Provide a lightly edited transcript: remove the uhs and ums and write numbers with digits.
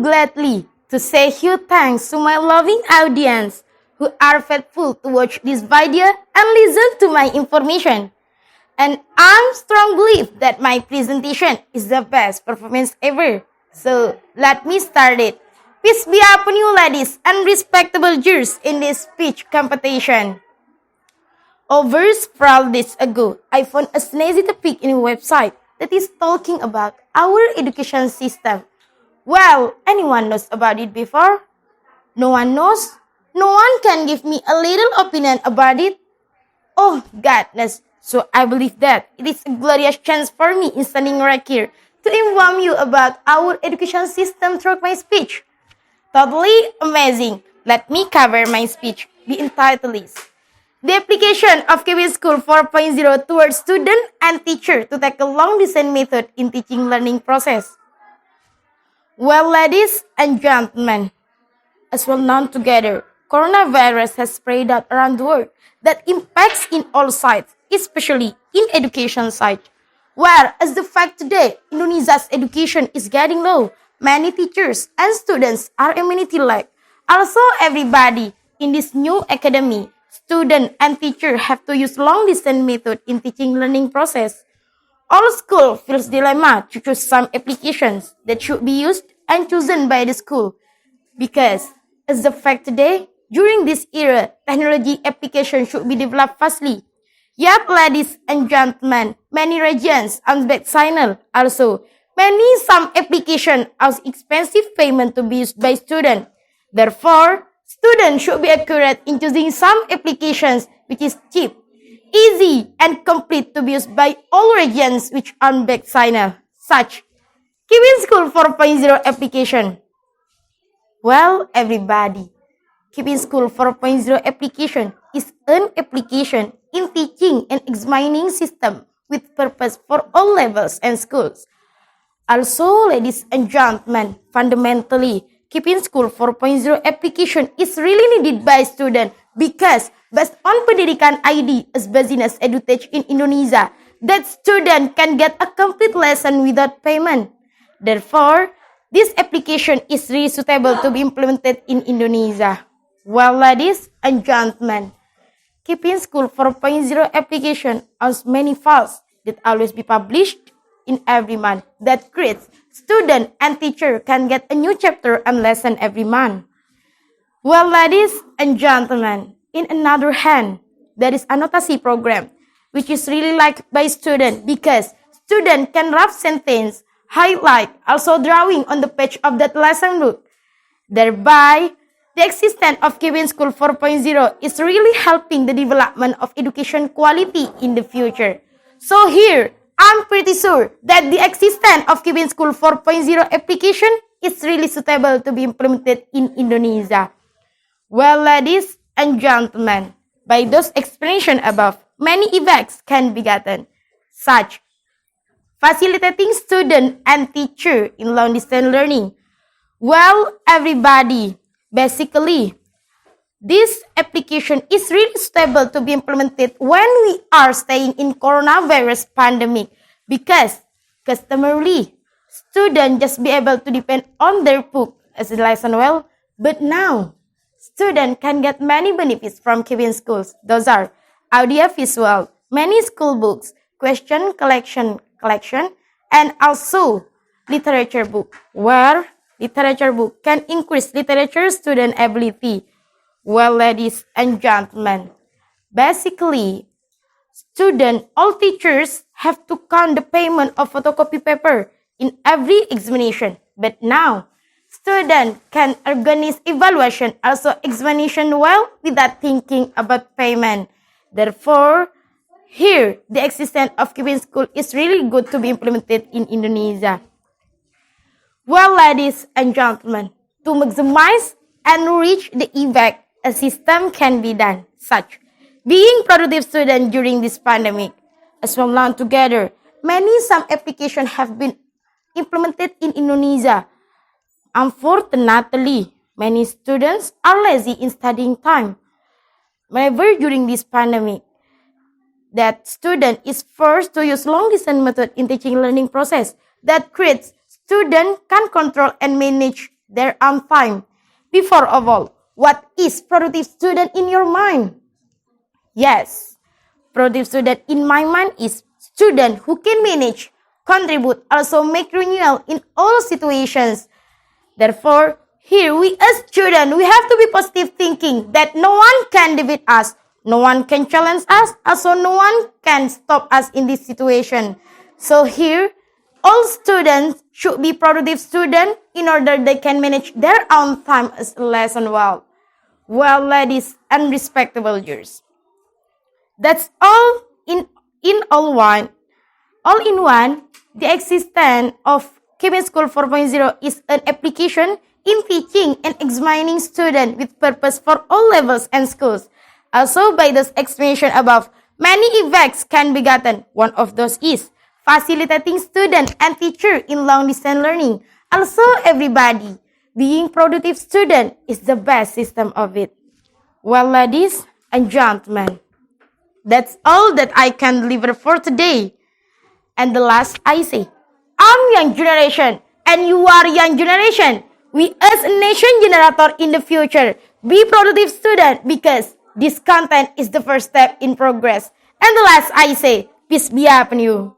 come gladly to say huge thanks to my loving audience who are faithful to watch this video and listen to my information. And I'm strong belief that my presentation is the best performance ever. So let me start it. Peace be upon you, ladies and respectable jurors in this speech competition. Over several days ago, I found a snazzy topic in a website that is talking about our education system. Well, anyone knows about it before? No one knows? No one can give me a little opinion about it? Oh, goodness. So I believe that it is a glorious chance for me in standing right here to inform you about our education system through my speech. Totally amazing. Let me cover my speech. The entitled is The Application of Quipper School 4.0 towards Student and Teacher to Tackle Long-Distance Method in Teaching Learning Process. Well, ladies and gentlemen, as well known together, coronavirus has spread out around the world that impacts in all sides, especially in education side. Where, as the fact today, Indonesia's education is getting low. Many teachers and students are immunity lack. Also, everybody in this new academy, student and teacher have to use long-distance method in teaching learning process. All school feels dilemma to choose some applications that should be used and chosen by the school. Because, as the fact today, during this era, technology application should be developed fastly. Yet, ladies and gentlemen, many regions and back-signal also. Some application are expensive payment to be used by students. Therefore, students should be accurate in choosing some applications which is cheap, easy, and complete to be used by all regions which are back-signal, such Quipper School 4.0 application. Well, everybody, Quipper School 4.0 application is an application in teaching and examining system with purpose for all levels and schools. Also, ladies and gentlemen, fundamentally, Quipper School 4.0 application is really needed by students because based on Pendidikan ID as business edutech in Indonesia, that student can get a complete lesson without payment. Therefore, this application is really suitable to be implemented in Indonesia. Well, ladies and gentlemen, Quipper School 4.0 application has many files that always be published in every month that creates student and teacher can get a new chapter and lesson every month. Well, ladies and gentlemen, in another hand, there is annotation program which is really liked by student because student can write sentence, highlight, also drawing on the page of that lesson book. Thereby, the existence of Quipper School 4.0 is really helping the development of education quality in the future. So here, I'm pretty sure that the existence of Quipper School 4.0 application is really suitable to be implemented in Indonesia. Well, ladies and gentlemen, by those explanations above, many effects can be gotten, such facilitating student and teacher in long-distance learning. Well, everybody, basically, this application is really stable to be implemented when we are staying in coronavirus pandemic because customarily, students just be able to depend on their book as a lesson well, but now, students can get many benefits from Quipper schools. Those are audio-visual, many school books, question collection, and also literature book, where literature book can increase literature student ability. Well, ladies and gentlemen, basically, all teachers have to count the payment of photocopy paper in every examination. But now, students can organize evaluation, also examination well without thinking about payment. Therefore, here, the existence of Quipper School is really good to be implemented in Indonesia. Well, ladies and gentlemen, to maximize and reach the effect, a system can be done, such being productive student during this pandemic. As well known together, some applications have been implemented in Indonesia. Unfortunately, many students are lazy in studying time. Whenever during this pandemic, that student is forced to use long-distance method in teaching learning process that creates student can control and manage their own time. Before of all, what is productive student in your mind? Yes, productive student in my mind is student who can manage, contribute, also make renewal in all situations. Therefore, here we as students, we have to be positive thinking that no one can defeat us, no one can challenge us, also no one can stop us in this situation. So here, all students should be productive students in order they can manage their own time as a lesson well. Well, ladies and respectable viewers. That's all all in one, the existence of Quipper School 4.0 is an application in teaching and examining students with purpose for all levels and schools. Also, by this explanation above, many effects can be gotten. One of those is facilitating student and teacher in long-distance learning. Also, everybody, being productive student is the best system of it. Well, ladies and gentlemen, that's all that I can deliver for today. And the last I say, I'm young generation and you are young generation. We as a nation generator in the future, be productive student because this content is the first step in progress. And the last I say, peace be upon you.